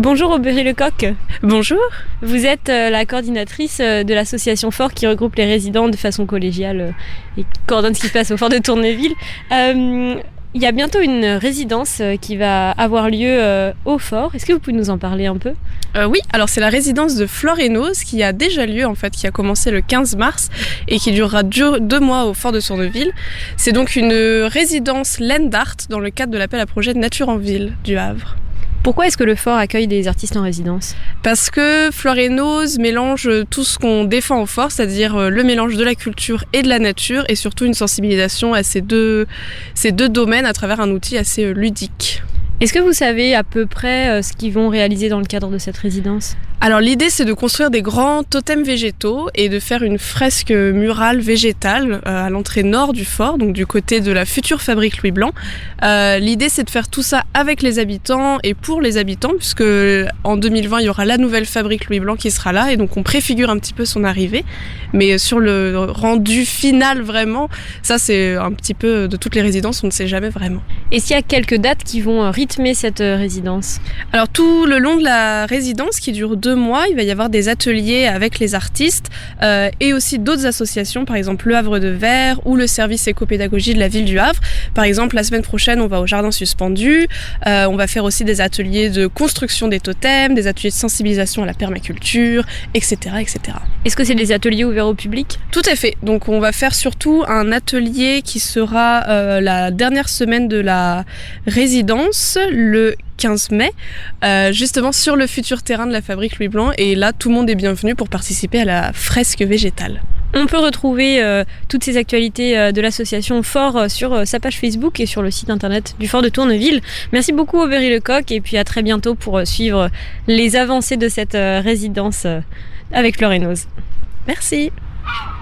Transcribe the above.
Bonjour Aubery Lecoq. Bonjour. Vous êtes la coordinatrice de l'association Fort qui regroupe les résidents de façon collégiale et qui coordonne ce qui se passe au Fort de Tournéville. Il y a bientôt une résidence qui va avoir lieu au Fort. Est-ce que vous pouvez nous en parler un peu ? Oui, alors c'est la résidence de Flore et Nose qui a déjà lieu en fait, qui a commencé le 15 mars et qui durera 2 mois au Fort de Tournéville. C'est donc une résidence land art dans le cadre de l'appel à projet de Nature en Ville du Havre. Pourquoi est-ce que le Fort accueille des artistes en résidence ? Parce que Flore et Nose mélange tout ce qu'on défend au Fort, c'est-à-dire le mélange de la culture et de la nature et surtout une sensibilisation à ces deux domaines à travers un outil assez ludique. Est-ce que vous savez à peu près ce qu'ils vont réaliser dans le cadre de cette résidence ? Alors l'idée c'est de construire des grands totems végétaux et de faire une fresque murale végétale à l'entrée nord du fort, donc du côté de la future fabrique Louis Blanc. L'idée c'est de faire tout ça avec les habitants et pour les habitants, puisque en 2020 il y aura la nouvelle fabrique Louis Blanc qui sera là et donc on préfigure un petit peu son arrivée. Mais sur le rendu final vraiment, ça c'est un petit peu de toutes les résidences, on ne sait jamais vraiment. Est-ce qu'il y a quelques dates qui vont rythmer cette résidence ? Alors tout le long de la résidence qui dure 2 mois, il va y avoir des ateliers avec les artistes et aussi d'autres associations, par exemple le Havre de Verre ou le service éco-pédagogie de la ville du Havre. Par exemple, la semaine prochaine, on va au jardin suspendu, on va faire aussi des ateliers de construction des totems, des ateliers de sensibilisation à la permaculture, etc. etc. Est-ce que c'est des ateliers ouverts au public ? Tout à fait. Donc on va faire surtout un atelier qui sera la dernière semaine de la résidence, le 15 mai, justement sur le futur terrain de la fabrique Louis Blanc. Et là, tout le monde est bienvenu pour participer à la fresque végétale. On peut retrouver toutes ces actualités de l'association Fort sur sa page Facebook et sur le site internet du Fort de Tournéville. Merci beaucoup Aubery Lecoq et puis à très bientôt pour suivre les avancées de cette résidence avec Flore et Nose. Merci.